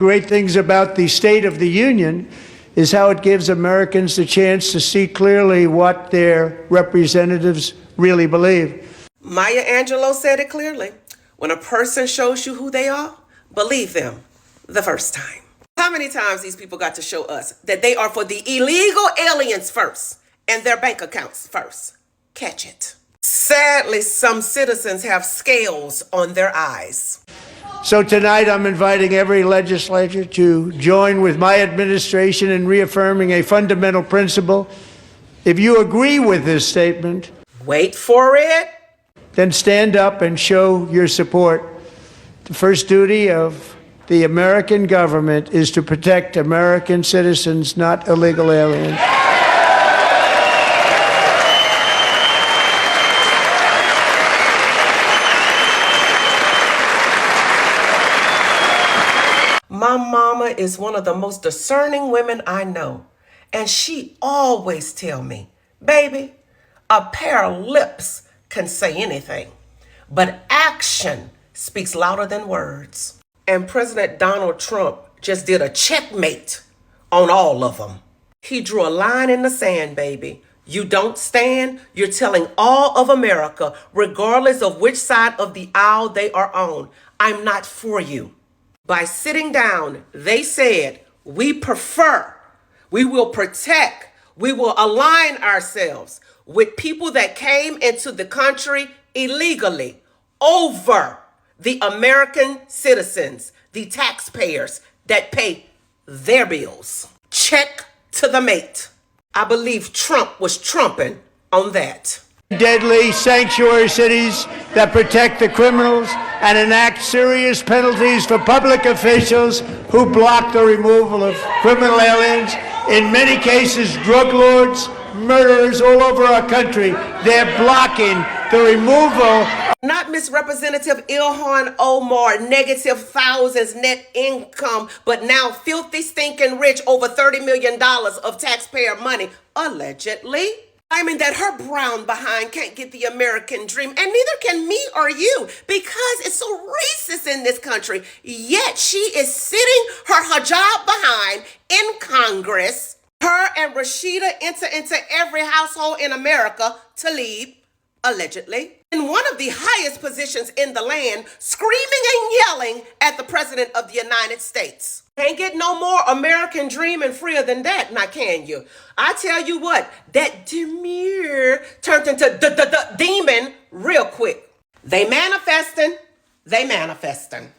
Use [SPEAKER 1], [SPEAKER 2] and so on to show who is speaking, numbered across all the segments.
[SPEAKER 1] Great things about the State of the Union is how it gives Americans the chance to see clearly what their representatives really believe.
[SPEAKER 2] Maya Angelou said it clearly. When a person shows you who they are, believe them the first time. How many times these people got to show us that they are for the illegal aliens first and their bank accounts first? Catch it. Sadly, some citizens have scales on their eyes.
[SPEAKER 1] So tonight I'm inviting every legislator to join with my administration in reaffirming a fundamental principle. If you agree with this statement,
[SPEAKER 2] wait for it,
[SPEAKER 1] then stand up and show your support. The first duty of the American government is to protect American citizens, not illegal aliens.
[SPEAKER 2] My mama is one of the most discerning women I know, and she always tell me, baby, a pair of lips can say anything, but action speaks louder than words. And President Donald Trump just did a checkmate on all of them. He drew a line in the sand, baby. You don't stand, you're telling all of America, regardless of which side of the aisle they are on, I'm not for you. By sitting down, they said, we prefer, we will protect, we will align ourselves with people that came into the country illegally over the American citizens, the taxpayers that pay their bills. Check to the mate. I believe Trump was trumping on that.
[SPEAKER 1] Deadly sanctuary cities that protect the criminals and enact serious penalties for public officials who block the removal of criminal aliens. In many cases, drug lords, murderers all over our country, they're blocking the removal.
[SPEAKER 2] Not Miss Representative Ilhan Omar, negative thousands net income, but now filthy, stinking rich, over $30 million of taxpayer money, allegedly. I mean that her brown behind can't get the American dream, and neither can me or you, because it's so racist in this country. Yet she is sitting her hijab behind in Congress. Her and Rashida enter into every household in America to lead, allegedly, in one of the highest positions in the land, screaming and yelling at the President of the United States. Can't get no more American dream and freer than that, now can you? I tell you what, that demure turned into the demon real quick. They manifesting.
[SPEAKER 3] The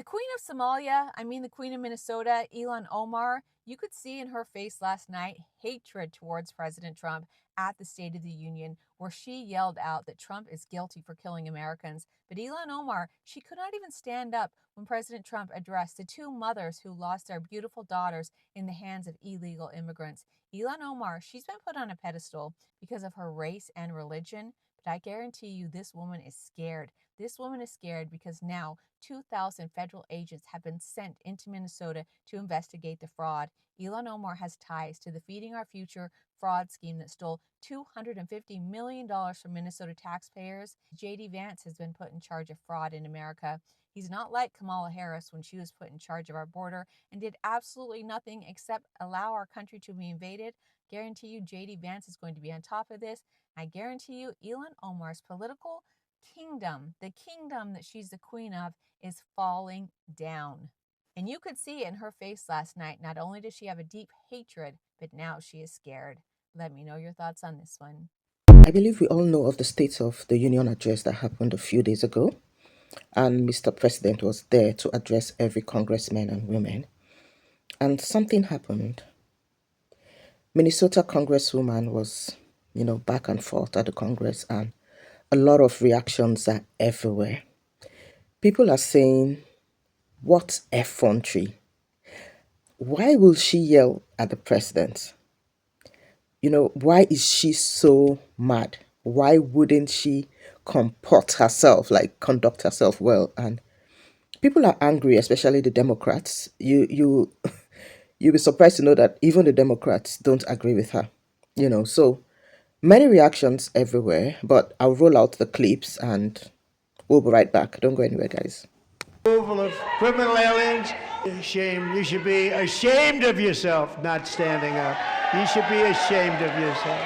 [SPEAKER 3] Queen of Somalia, the Queen of Minnesota, Ilhan Omar, you could see in her face last night hatred towards President Trump at the State of the Union, where she yelled out that Trump is guilty for killing Americans. But Ilhan Omar, she could not even stand up when President Trump addressed the two mothers who lost their beautiful daughters in the hands of illegal immigrants. Ilhan Omar, she's been put on a pedestal because of her race and religion, but I guarantee you this woman is scared. This woman is scared because now 2,000 federal agents have been sent into Minnesota to investigate the fraud. Ilhan Omar has ties to the Feeding Our Future fraud scheme that stole $250 million from Minnesota taxpayers. J.D. Vance has been put in charge of fraud in America. He's not like Kamala Harris when she was put in charge of our border and did absolutely nothing except allow our country to be invaded. Guarantee you J.D. Vance is going to be on top of this. I guarantee you Ilhan Omar's political kingdom, the kingdom that she's the queen of, is falling down. And you could see in her face last night, not only does she have a deep hatred, but now she is scared. Let me know your thoughts on this one.
[SPEAKER 4] I believe we all know of the State of the Union address that happened a few days ago, and Mr. President was there to address every congressman and women. And something happened. Minnesota congresswoman was, back and forth at the Congress, and a lot of reactions are everywhere. People are saying, what effrontery? Why will she yell at the president? Why is she so mad? Why wouldn't she comport herself, conduct herself well? And people are angry, especially the Democrats. You'll be surprised to know that even the Democrats don't agree with her. So many reactions everywhere, but I'll roll out the clips and we'll be right back. Don't go anywhere, guys.
[SPEAKER 1] removal of criminal aliens. Shame. You should be ashamed of yourself not standing up. You should be ashamed of yourself.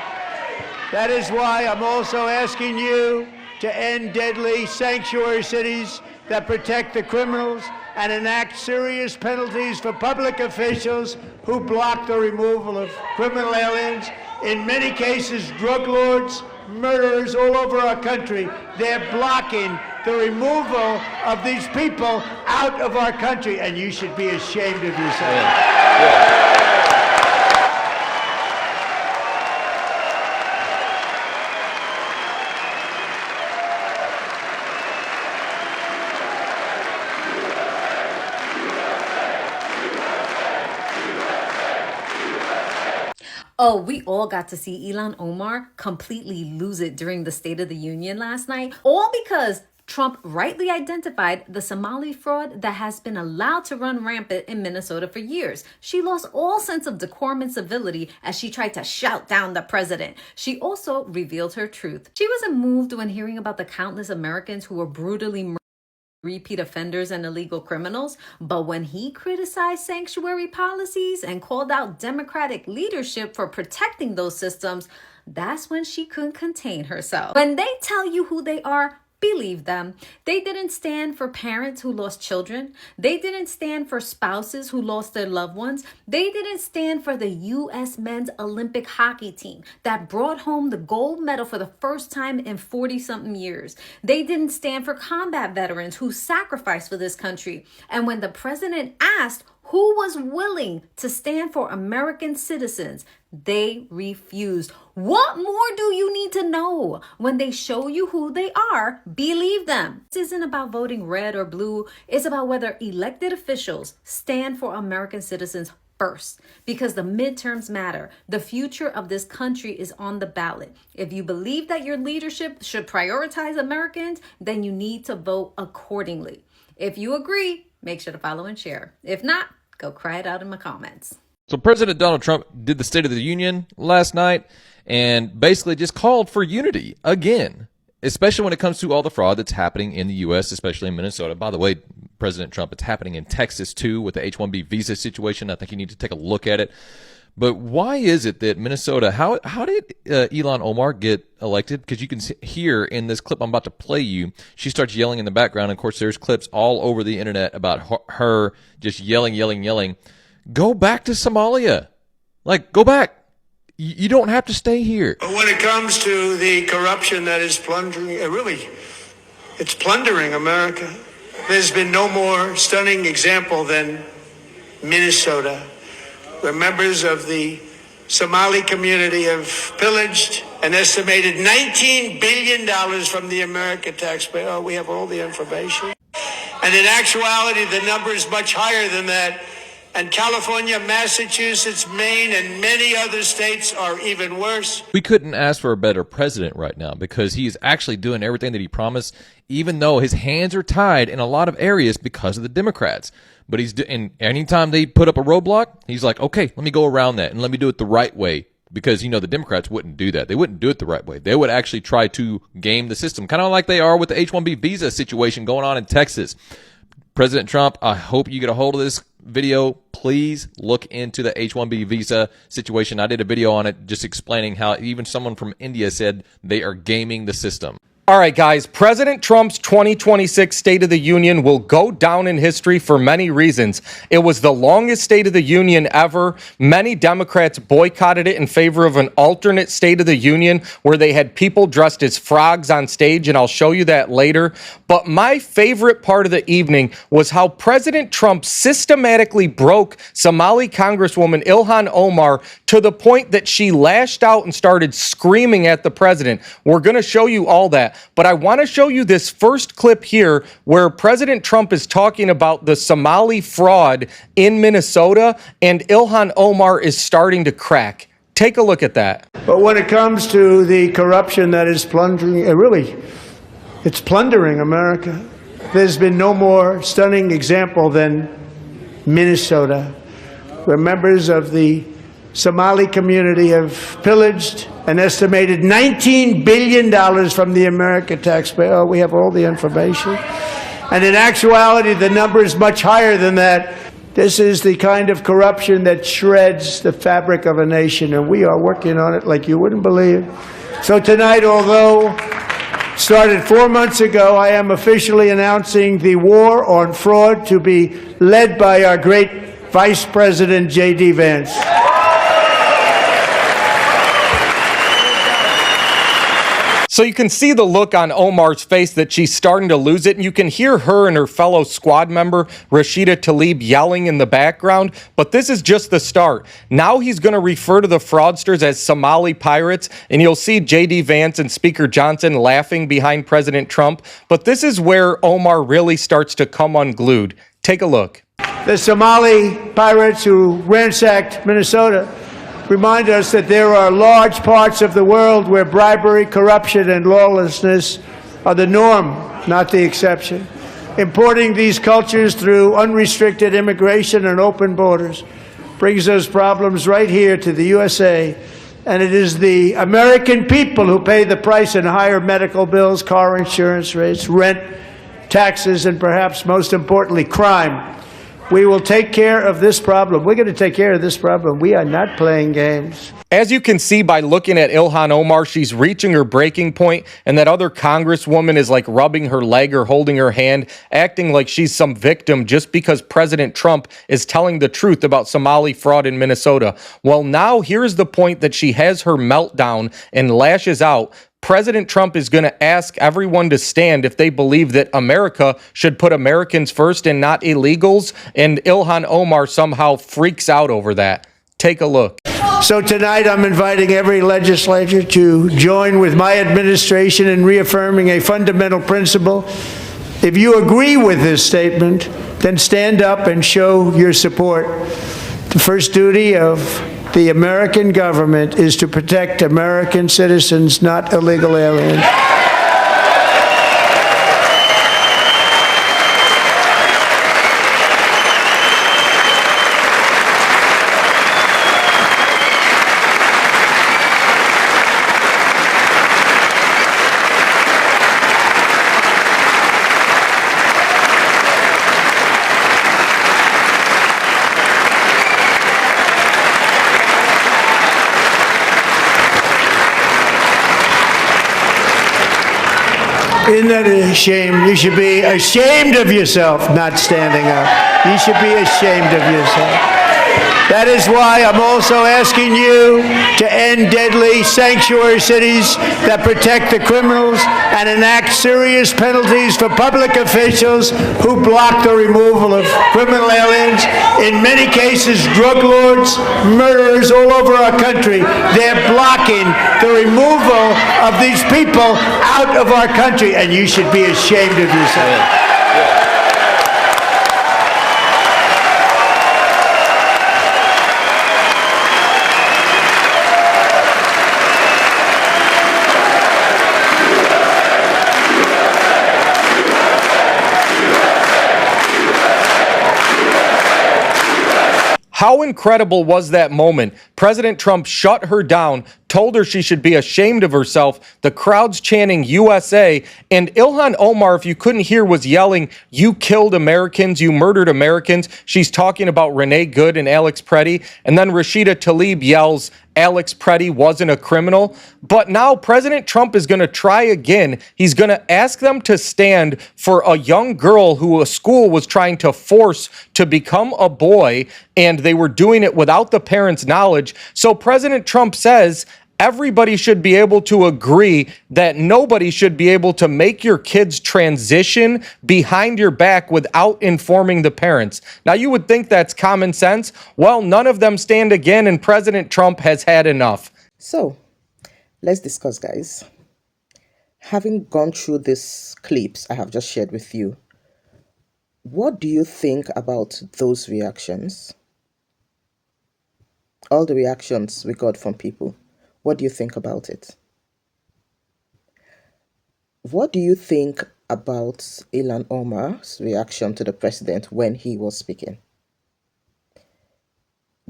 [SPEAKER 1] That is why I'm also asking you to end deadly sanctuary cities that protect the criminals and enact serious penalties for public officials who block the removal of criminal aliens. In many cases, drug lords, murderers all over our country, they're blocking the removal of these people out of our country, and you should be ashamed of yourself.
[SPEAKER 5] Yeah.
[SPEAKER 6] Oh, we all got to see Ilhan Omar completely lose it during the State of the Union last night, all because Trump rightly identified the Somali fraud that has been allowed to run rampant in Minnesota for years. She lost all sense of decorum and civility as she tried to shout down the president. She also revealed her truth. She wasn't moved when hearing about the countless Americans who were brutally murdered, repeat offenders and illegal criminals, but when he criticized sanctuary policies and called out Democratic leadership for protecting those systems, that's when she couldn't contain herself. When they tell you who they are, believe them. They didn't stand for parents who lost children. They didn't stand for spouses who lost their loved ones. They didn't stand for the U.S. men's Olympic hockey team that brought home the gold medal for the first time in 40-something years. They didn't stand for combat veterans who sacrificed for this country. And when the president asked who was willing to stand for American citizens, they refused. What more do you need to know? When they show you who they are, believe them. This isn't about voting red or blue. It's about whether elected officials stand for American citizens first, because the midterms matter. The future of this country is on the ballot. If you believe that your leadership should prioritize Americans, then you need to vote accordingly. If you agree, make sure to follow and share. If not, go cry it out in my comments.
[SPEAKER 5] So President Donald Trump did the State of the Union last night and basically just called for unity again, especially when it comes to all the fraud that's happening in the U.S., especially in Minnesota. By the way, President Trump, it's happening in Texas too with the H-1B visa situation. I think you need to take a look at it. But why is it that Minnesota, how did Ilhan Omar get elected? Because you can hear in this clip I'm about to play you, she starts yelling in the background. Of course, there's clips all over the internet about her just yelling. Go back to Somalia. Like, go back. You don't have to stay here.
[SPEAKER 1] But when it comes to the corruption that is plundering, it's plundering America. There's been no more stunning example than Minnesota, where members of the Somali community have pillaged an estimated $19 billion from the American taxpayer. Oh, we have all the information. And in actuality, the number is much higher than that. And California, Massachusetts, Maine, and many other states are even worse.
[SPEAKER 5] We couldn't ask for a better president right now because he is actually doing everything that he promised, even though his hands are tied in a lot of areas because of the Democrats. But and anytime they put up a roadblock, he's like, okay, let me go around that and let me do it the right way. Because, the Democrats wouldn't do that. They wouldn't do it the right way. They would actually try to game the system, kind of like they are with the H-1B visa situation going on in Texas. President Trump, I hope you get a hold of this video. Please look into the H-1B visa situation. I did a video on it just explaining how even someone from India said they are gaming the system.
[SPEAKER 7] All right, guys, President Trump's 2026 State of the Union will go down in history for many reasons. It was the longest State of the Union ever. Many Democrats boycotted it in favor of an alternate State of the Union where they had people dressed as frogs on stage, and I'll show you that later. But my favorite part of the evening was how President Trump systematically broke Somali Congresswoman Ilhan Omar to the point that she lashed out and started screaming at the president. We're going to show you all that. But I want to show you this first clip here where President Trump is talking about the Somali fraud in Minnesota, and Ilhan Omar is starting to crack. Take a look at that.
[SPEAKER 1] But when it comes to the corruption that is plundering, it's plundering America. There's been no more stunning example than Minnesota, where members of the Somali community have pillaged an estimated $19 billion from the American taxpayer. Oh, we have all the information. And in actuality, the number is much higher than that. This is the kind of corruption that shreds the fabric of a nation, and we are working on it like you wouldn't believe. So tonight, although started 4 months ago, I am officially announcing the war on fraud to be led by our great Vice President J.D. Vance.
[SPEAKER 7] So you can see the look on Omar's face that she's starting to lose it, and you can hear her and her fellow squad member, Rashida Tlaib, yelling in the background. But this is just the start. Now he's going to refer to the fraudsters as Somali pirates, and you'll see J.D. Vance and Speaker Johnson laughing behind President Trump. But this is where Omar really starts to come unglued. Take a look.
[SPEAKER 1] The Somali pirates who ransacked Minnesota remind us that there are large parts of the world where bribery, corruption, and lawlessness are the norm, not the exception. Importing these cultures through unrestricted immigration and open borders brings those problems right here to the USA, and it is the American people who pay the price in higher medical bills, car insurance rates, rent, taxes, and perhaps most importantly, crime. We will take care of this problem. We're going to take care of this problem. We are not playing games.
[SPEAKER 7] As you can see by looking at Ilhan Omar, she's reaching her breaking point, and that other congresswoman is like rubbing her leg or holding her hand, acting like she's some victim just because President Trump is telling the truth about Somali fraud in Minnesota. Well, now here's the point that she has her meltdown and lashes out. President Trump is going to ask everyone to stand if they believe that America should put Americans first and not illegals, and Ilhan Omar somehow freaks out over that. Take a look.
[SPEAKER 1] So tonight I'm inviting every legislator to join with my administration in reaffirming a fundamental principle. If you agree with this statement, then stand up and show your support. The first duty of the American government is to protect American citizens, not illegal aliens. Isn't that a shame? You should be ashamed of yourself not standing up. You should be ashamed of yourself. That is why I'm also asking you to end deadly sanctuary cities that protect the criminals and enact serious penalties for public officials who block the removal of criminal aliens. In many cases, drug lords, murderers all over our country, they're blocking the removal of these people out of our country, and you should be ashamed of yourself.
[SPEAKER 7] How incredible was that moment? President Trump shut her down, told her she should be ashamed of herself. The crowd's chanting USA, and Ilhan Omar, if you couldn't hear, was yelling, "You killed Americans, you murdered Americans." She's talking about Renee Good and Alex Preddy, and then Rashida Tlaib yells, Alex Preddy wasn't a criminal. But now President Trump is going to try again. He's going to ask them to stand for a young girl who a school was trying to force to become a boy, and they were doing it without the parents' knowledge. So President Trump says everybody should be able to agree that nobody should be able to make your kids transition behind your back without informing the parents. Now, you would think that's common sense. Well, none of them stand again, and President Trump has had enough.
[SPEAKER 4] So, let's discuss, guys. Having gone through these clips I have just shared with you, what do you think about those reactions? All the reactions we got from people. What do you think about it? What do you think about Ilhan Omar's reaction to the president when he was speaking?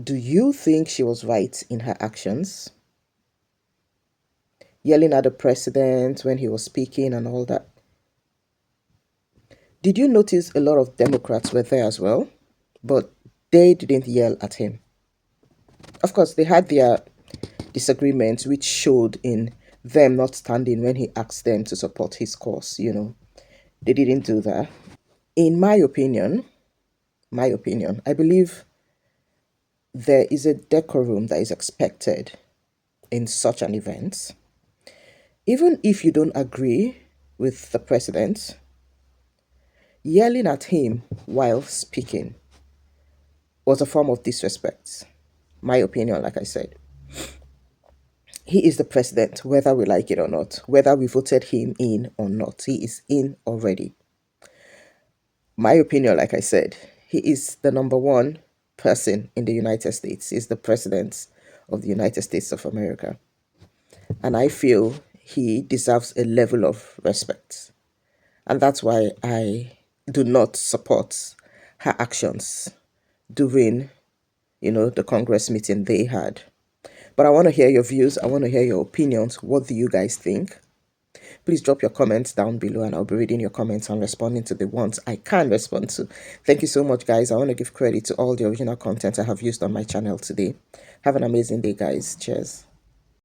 [SPEAKER 4] Do you think she was right in her actions? Yelling at the president when he was speaking and all that. Did you notice a lot of Democrats were there as well? But they didn't yell at him. Of course, they had their disagreements, which showed in them not standing when he asked them to support his cause. They didn't do that. In my opinion, I believe there is a decorum that is expected in such an event. Even if you don't agree with the president, yelling at him while speaking was a form of disrespect. My opinion, like I said. He is the president, whether we like it or not, whether we voted him in or not. He is in already. My opinion, like I said, he is the number one person in the United States. He's the president of the United States of America. And I feel he deserves a level of respect. And that's why I do not support her actions during, the Congress meeting they had. But I want to hear your views. I want to hear your opinions. What do you guys think? Please drop your comments down below and I'll be reading your comments and responding to the ones I can respond to. Thank you so much, guys. I want to give credit to all the original content I have used on my channel today. Have an amazing day, guys. Cheers.